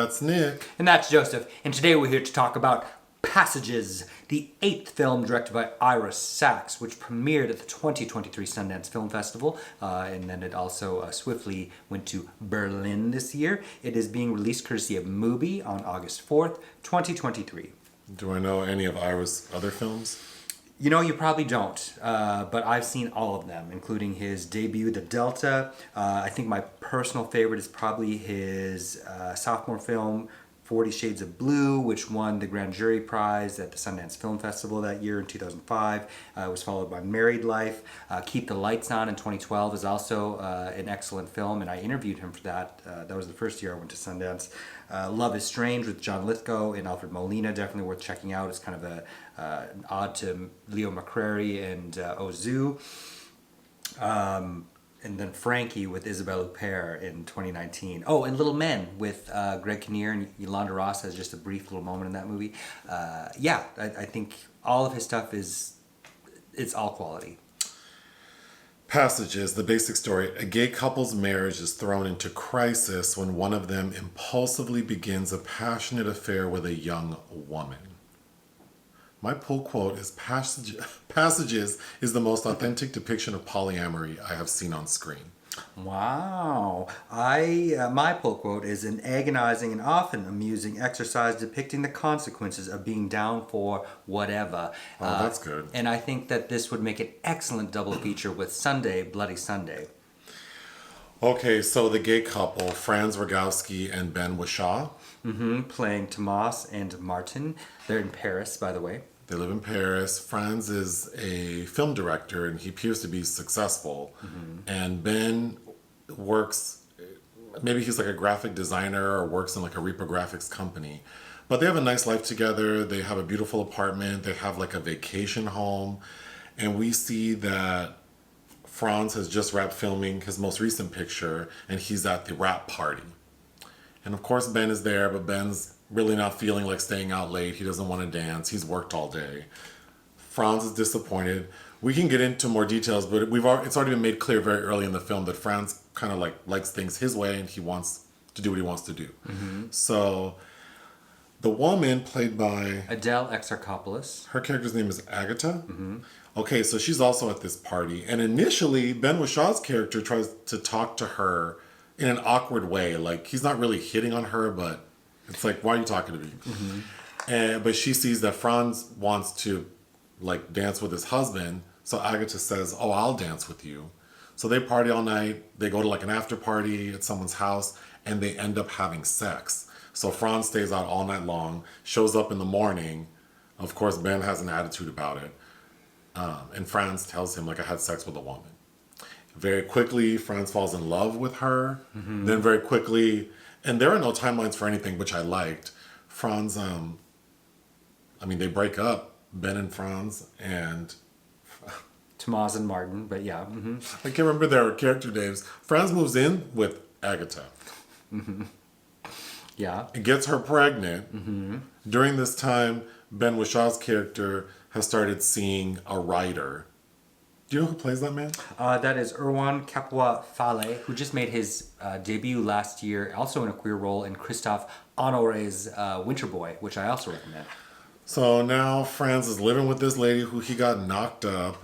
That's Nick. And that's Joseph. And today we're here to talk about Passages, the 8th film directed by Ira Sachs, which premiered at the 2023 Sundance Film Festival, and then it also swiftly went to Berlin this year. It is being released courtesy of Mubi on August 4th, 2023. Do I know any of Ira's other films? You know, you probably don't, but I've seen all of them, including his debut, The Delta. I think my personal favorite is probably his sophomore film, 40 Shades of Blue, which won the Grand Jury Prize at the Sundance Film Festival that year in 2005. It was followed by Married Life. Keep the Lights On in 2012 is also an excellent film, and I interviewed him for that. That was the first year I went to Sundance. Love is Strange with John Lithgow and Alfred Molina, definitely worth checking out. It's kind of an ode to Leo McCrary and Ozu. And then Frankie with Isabelle Huppert in 2019. Oh, and Little Men with Greg Kinnear and Yolanda Ross has just a brief little moment in that movie. I think all of his stuff it's all quality. Passages, the basic story. A gay couple's marriage is thrown into crisis when one of them impulsively begins a passionate affair with a young woman. My pull quote is Passages is the most authentic depiction of polyamory I have seen on screen. Wow. My pull quote is an agonizing and often amusing exercise depicting the consequences of being down for whatever. Oh, that's good. And I think that this would make an excellent double feature with Sunday, Bloody Sunday. Okay, so the gay couple, Franz Rogowski and Ben Whishaw. Playing Tomas and Martin. They're in Paris, by the way. They live in Paris. Franz is a film director and he appears to be successful. And Ben works, maybe he's like a graphic designer or works in like a reprographics company. But they have a nice life together. They have a beautiful apartment. They have like a vacation home. And we see that Franz has just wrapped filming his most recent picture and he's at the wrap party. And of course Ben is there, but Ben's really not feeling like staying out late. He doesn't want to dance. He's worked all day. Franz is disappointed. We can get into more details, but it's already been made clear very early in the film that Franz kind of likes things his way and he wants to do what he wants to do. So the woman played by Adèle Exarchopoulos. Her character's name is Agathe. Okay, so she's also at this party. And initially, Ben Wishaw's character tries to talk to her in an awkward way. Like, he's not really hitting on her, but it's like, why are you talking to me? But she sees that Franz wants to, like, dance with his husband. So Agatha says, oh, I'll dance with you. So they party all night. They go to, like, an after party at someone's house, and they end up having sex. So Franz stays out all night long, shows up in the morning. Of course, Ben has an attitude about it. And Franz tells him, like, I had sex with a woman. Very quickly, Franz falls in love with her. Then very quickly, and there are no timelines for anything, which I liked. Franz, they break up, Ben and Franz, and Tomas and Martin, but yeah. I can't remember their character names. Franz moves in with Agatha. Yeah. And gets her pregnant. During this time, Ben Wishaw's character has started seeing a writer. Do you know who plays that man? That is Erwan Kepoa Falé, who just made his debut last year, also in a queer role in Christophe Honoré's Winter Boy, which I also recommend. So now Franz is living with this lady who he got knocked up,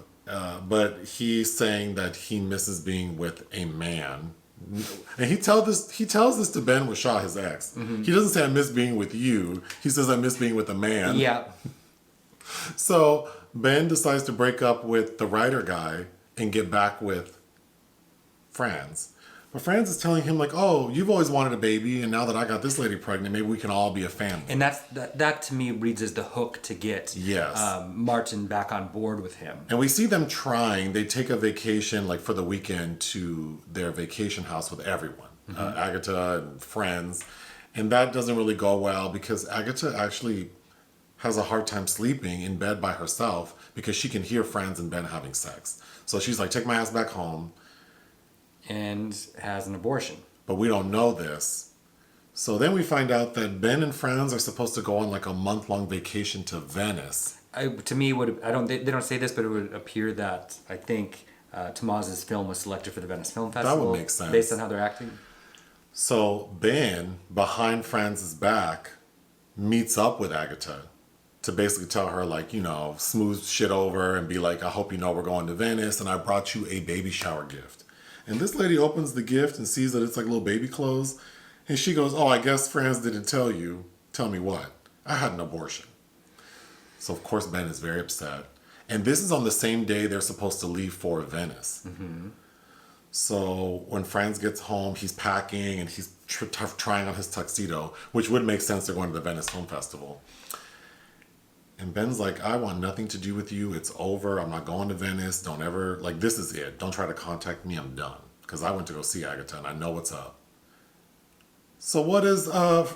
but he's saying that he misses being with a man. And he tells this to Ben Whishaw, his ex. He doesn't say, I miss being with you. He says, I miss being with a man. Yeah. So Ben decides to break up with the writer guy and get back with Franz. But Franz is telling him, like, oh, you've always wanted a baby, and now that I got this lady pregnant, maybe we can all be a family. And that to me reads as the hook to get Martin back on board with him. And we see them trying. They take a vacation, like, for the weekend to their vacation house with everyone. Agatha and friends. And that doesn't really go well because Agatha actually has a hard time sleeping in bed by herself because she can hear Franz and Ben having sex. So she's like, take my ass back home. And has an abortion. But we don't know this. So then we find out that Ben and Franz are supposed to go on like a month-long vacation to Venice. To me, they don't say this, but it would appear that I think Tomas's film was selected for the Venice Film Festival. That would make sense. Based on how they're acting. So Ben, behind Franz's back, meets up with Agatha to basically tell her, like, smooth shit over and be like, I hope you know we're going to Venice and I brought you a baby shower gift. And this lady opens the gift and sees that it's like little baby clothes. And she goes, oh, I guess Franz didn't tell you. Tell me what? I had an abortion. So, of course, Ben is very upset. And this is on the same day they're supposed to leave for Venice. Mm-hmm. So when Franz gets home, he's packing and he's trying on his tuxedo, which would make sense. They're going to the Venice Film Festival. And Ben's like, I want nothing to do with you. It's over. I'm not going to Venice. Don't ever, like, this is it. Don't try to contact me. I'm done. Because I went to go see Agatha and I know what's up. So what does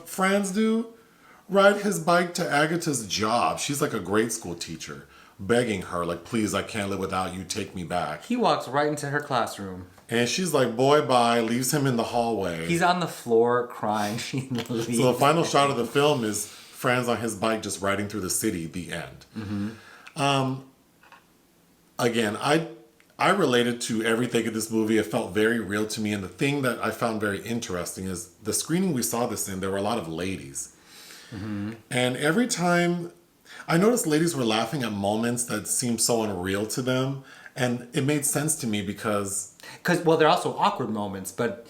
Franz do? Ride his bike to Agatha's job. She's like a grade school teacher, begging her, like, please, I can't live without you. Take me back. He walks right into her classroom. And she's like, boy, bye, leaves him in the hallway. He's on the floor crying. She leaves. So the final shot of the film is Franz on his bike just riding through the city, the end. Mm-hmm. Again, I related to everything in this movie. It felt very real to me. And the thing that I found very interesting is the screening we saw this in, there were a lot of ladies. Mm-hmm. And every time, I noticed ladies were laughing at moments that seemed so unreal to them. And it made sense to me because... well, they're also awkward moments, but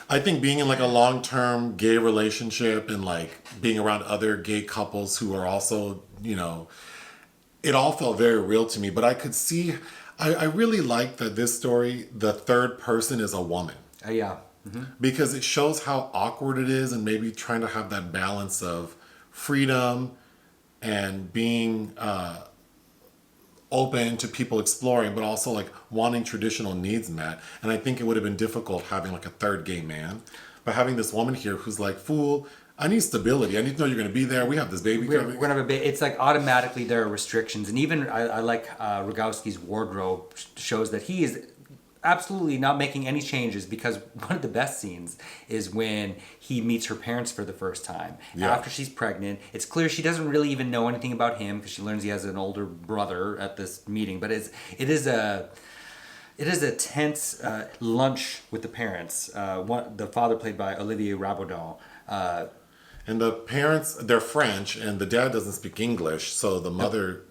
I think being in like a long-term gay relationship and like being around other gay couples who are also, it all felt very real to me. But I could see, I really like that this story, the third person is a woman. Yeah. Mm-hmm. Because it shows how awkward it is and maybe trying to have that balance of freedom and being open to people exploring, but also like wanting traditional needs met. And I think it would have been difficult having like a third gay man. But having this woman here who's like, fool, I need stability. I need to know you're going to be there. We have this baby coming. We're going to have a baby. It's like automatically there are restrictions. And even I like Rogowski's wardrobe shows that he is absolutely not making any changes, because one of the best scenes is when he meets her parents for the first time after she's pregnant. It's clear she doesn't really even know anything about him because she learns he has an older brother at this meeting. But it is a tense lunch with the parents. The father played by Olivier Rabourdin. And the parents, they're French, and the dad doesn't speak English, so the mother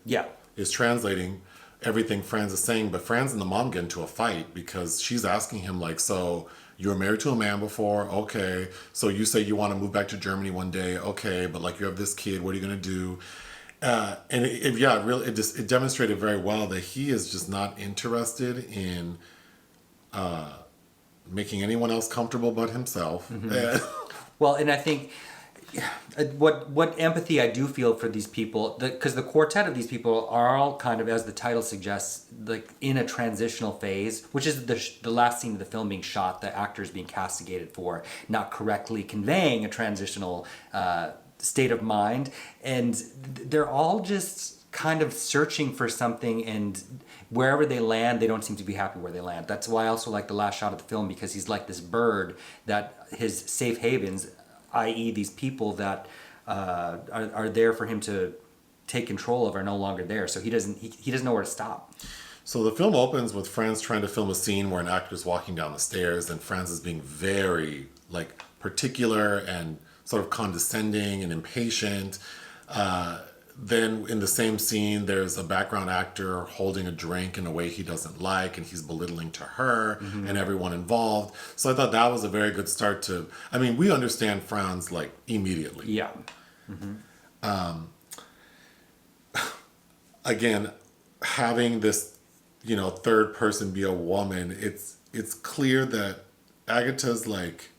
is translating everything Franz is saying, but Franz and the mom get into a fight because she's asking him, like, so you were married to a man before? Okay. So you say you want to move back to Germany one day? Okay. But like, you have this kid, what are you going to do? And it demonstrated very well that he is just not interested in making anyone else comfortable but himself. Mm-hmm. Well, and I think what empathy I do feel for these people, because the quartet of these people are all kind of, as the title suggests, like in a transitional phase, which is the last scene of the film being shot, the actors being castigated for not correctly conveying a transitional state of mind. And they're all just kind of searching for something, and wherever they land, they don't seem to be happy where they land. That's why I also like the last shot of the film, because he's like this bird that his safe havens, i.e. these people that are there for him to take control of, are no longer there. So he doesn't know where to stop. So the film opens with Franz trying to film a scene where an actor is walking down the stairs, and Franz is being very like particular and sort of condescending and impatient. Then in the same scene, there's a background actor holding a drink in a way he doesn't like, and he's belittling to her and everyone involved. So I thought that was a very good start to, I mean, we understand Franz like immediately. Yeah. Mm-hmm. Again, having this, third person be a woman, it's clear that Agatha's like,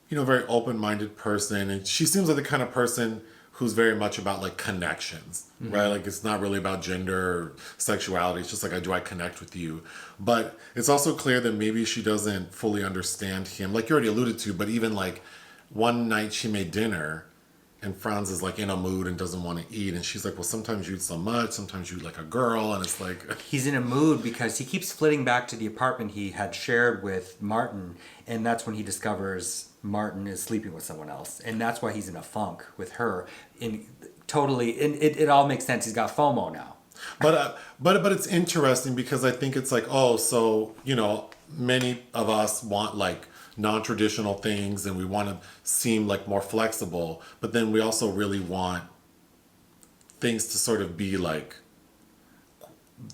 very open-minded person, and she seems like the kind of person who's very much about like connections, right? Like it's not really about gender or sexuality. It's just like, do I connect with you? But it's also clear that maybe she doesn't fully understand him. Like you already alluded to, but even like one night she made dinner and Franz is like in a mood and doesn't want to eat. And she's like, well, sometimes you eat so much, sometimes you eat like a girl. And it's like... He's in a mood because he keeps flitting back to the apartment he had shared with Martin. And that's when he discovers Martin is sleeping with someone else. And that's why he's in a funk with her. It all makes sense. He's got FOMO now. But it's interesting because I think it's like, so, many of us want like non-traditional things and we want to seem like more flexible, but then we also really want things to sort of be like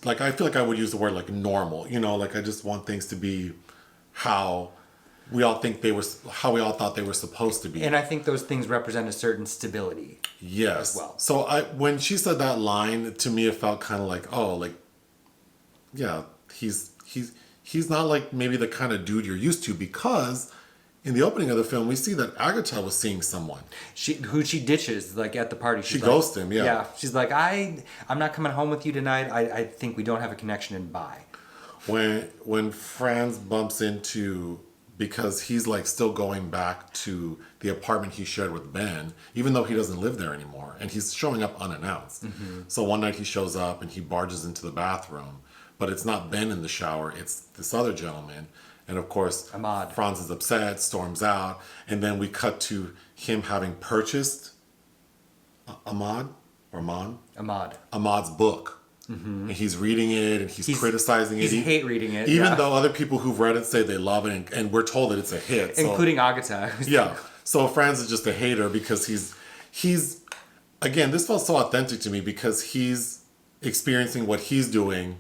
I feel like I would use the word like normal, like I just want things to be how we all how we all thought they were supposed to be. And I think those things represent a certain stability. Yes. As well. So when she said that line, to me it felt kind of like, oh, like, yeah, he's not like maybe the kind of dude you're used to, because in the opening of the film we see that Agathe was seeing someone. Who she ditches like at the party. She ghosts him, yeah. Yeah. She's like, I'm not coming home with you tonight. I think we don't have a connection, and bye. When Franz bumps into, because he's like still going back to the apartment he shared with Ben, even though he doesn't live there anymore, and he's showing up unannounced. Mm-hmm. So one night he shows up and he barges into the bathroom, but it's not Ben in the shower, it's this other gentleman. And of course, Ahmad. Franz is upset, storms out, and then we cut to him having purchased Ahmad's book. Mm-hmm. And he's reading it and he's criticizing it. He's hate reading it. Even though other people who've read it say they love it, and we're told that it's a hit. Including Agathe. Yeah. So Franz is just a hater because he's again, this felt so authentic to me because he's experiencing what he's doing.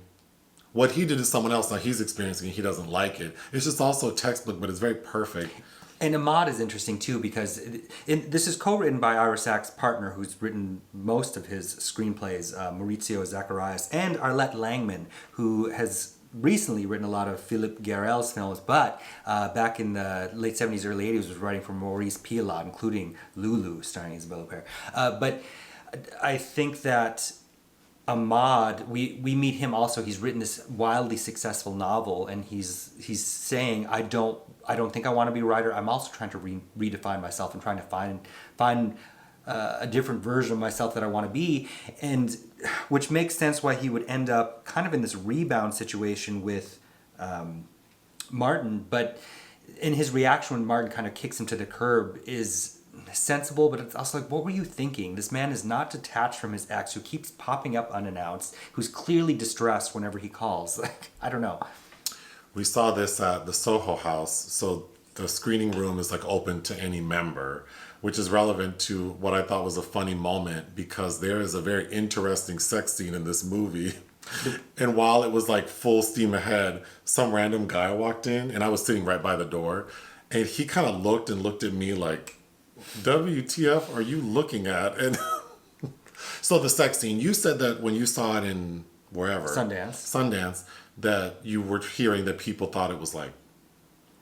What he did to someone else, now he's experiencing it, he doesn't like it. It's just also textbook, but it's very perfect. And Ahmad is interesting too because this is co-written by Ira Sachs' partner, who's written most of his screenplays, Maurizio Zacharias, and Arlette Langman, who has recently written a lot of Philippe Garrel's films, but back in the late 70s, early 80s was writing for Maurice Pialat, including Lulu, starring Isabelle Huppert. But I think that Ahmad, we meet him also. He's written this wildly successful novel, and he's saying, I don't think I want to be a writer. I'm also trying to redefine myself and trying to find a different version of myself that I want to be, and which makes sense why he would end up kind of in this rebound situation with Martin. But in his reaction when Martin kind of kicks him to the curb is sensible, but it's also like, what were you thinking? This man is not detached from his ex, who keeps popping up unannounced, who's clearly distressed whenever he calls. Like, I don't know. We saw this at the Soho House, so the screening room is like open to any member, which is relevant to what I thought was a funny moment, because there is a very interesting sex scene in this movie. And while it was like full steam ahead, some random guy walked in, and I was sitting right by the door, and he kind of looked at me like, WTF are you looking at? And so the sex scene, you said that when you saw it in wherever, Sundance, that you were hearing that people thought it was like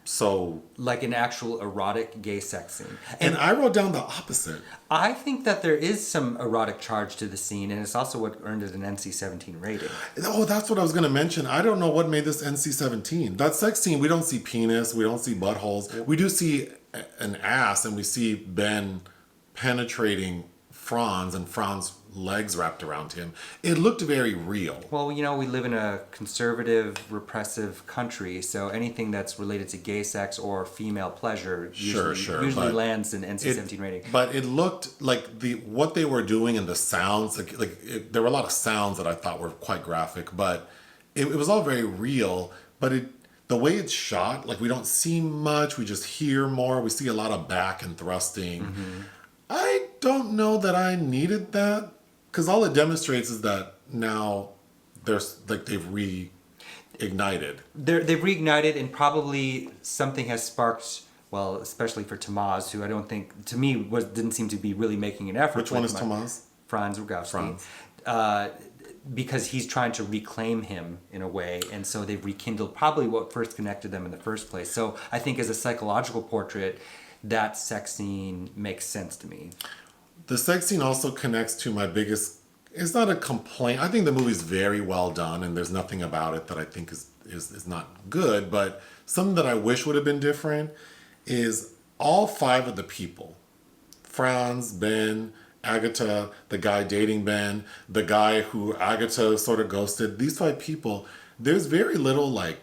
so like an actual erotic gay sex scene. And I wrote down the opposite. I think that there is some erotic charge to the scene, and it's also what earned it an NC-17 rating. Oh, that's what I was going to mention. I don't know what made this NC-17. That sex scene, we don't see penis, we don't see buttholes. We do see an ass, and we see Ben penetrating Franz and Franz's legs wrapped around him. It looked very real. Well, you know, we live in a conservative, repressive country, so anything that's related to gay sex or female pleasure usually lands an NC-17 rating. But it looked like what they were doing and the sounds, there were a lot of sounds that I thought were quite graphic, but it was all very real. But the way it's shot, like we don't see much, we just hear more. We see a lot of back and thrusting. Mm-hmm. I don't know that I needed that, because all it demonstrates is that now they've reignited. They've reignited, and probably something has sparked. Well, especially for Tomas, who I don't think, to me, didn't seem to be really making an effort. Which one is Tomas? Franz Rogowski. Because he's trying to reclaim him in a way, and so they've rekindled probably what first connected them in the first place. So I think as a psychological portrait, that sex scene makes sense to me. The sex scene also connects to my biggest, it's not a complaint. I think the movie's very well done, and there's nothing about it that I think is not good, but something that I wish would have been different is all five of the people, Franz, Ben, Agathe, the guy dating Ben, the guy who Agathe sort of ghosted, these five people, there's very little like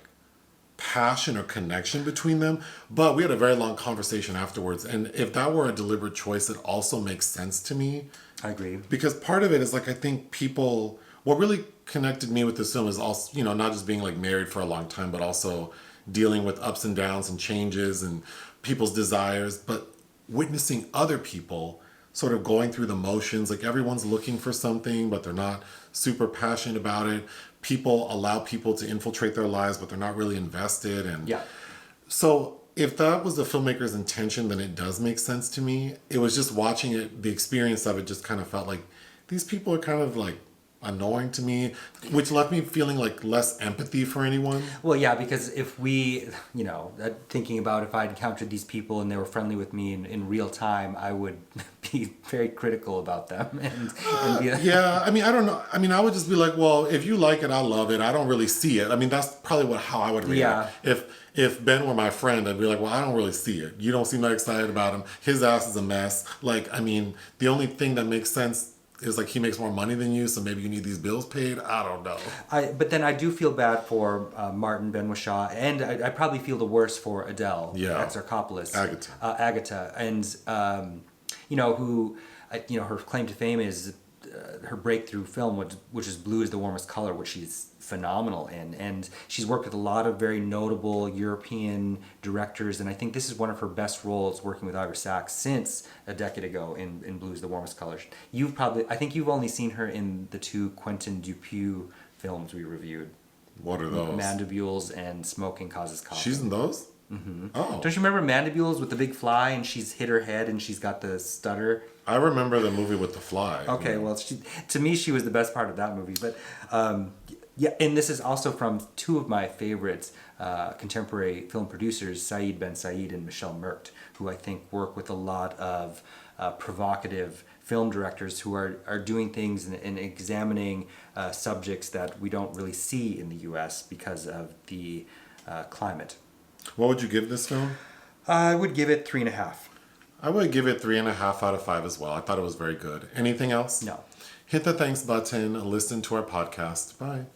passion or connection between them, but we had a very long conversation afterwards, and if that were a deliberate choice, it also makes sense to me. I agree. Because part of it is like, I think people, what really connected me with this film is also, not just being like married for a long time, but also dealing with ups and downs and changes and people's desires, but witnessing other people sort of going through the motions, like everyone's looking for something, but they're not super passionate about it. People allow people to infiltrate their lives, but they're not really invested. And Yeah. so if that was the filmmaker's intention, then it does make sense to me. It was just watching it, the experience of it just kind of felt like these people are kind of like annoying to me, which left me feeling like less empathy for anyone. Well, yeah, because if we, thinking about if I'd encountered these people and they were friendly with me in real time, I would be very critical about them. And be like, Yeah, I mean, I don't know. I mean, I would just be like, well, if you like it, I love it. I don't really see it. I mean, that's probably how I would react. If Ben were my friend, I'd be like, well, I don't really see it. You don't seem that excited about him. His ass is a mess. Like, I mean, the only thing that makes sense is like he makes more money than you, so maybe you need these bills paid. I don't know. But then I do feel bad for Martin Ben Whishaw, and I probably feel the worst for Adèle, Exarchopoulos, Agathe, and her claim to fame is her breakthrough film, which is Blue is the Warmest Color, which she's phenomenal in, and she's worked with a lot of very notable European directors, and I think this is one of her best roles, working with Ira Sachs since a decade ago in Blue is the Warmest Color. I think you've only seen her in the 2 Quentin Dupieux films we reviewed. What are those? Mandibules and Smoking Causes Coughing. She's in those? Mm-hmm. Oh. Don't you remember Mandibules with the big fly and she's hit her head and she's got the stutter? I remember the movie with the fly. Okay, well, to me, she was the best part of that movie. But yeah, and this is also from 2 of my favorites contemporary film producers, Saïd Ben Saïd and Michel Merkt, who I think work with a lot of provocative film directors who are doing things and examining subjects that we don't really see in the U.S. because of the climate. What would you give this film? I would give it 3.5. I would give it 3.5 out of 5 as well. I thought it was very good. Anything else? No. Hit the thanks button, listen to our podcast. Bye.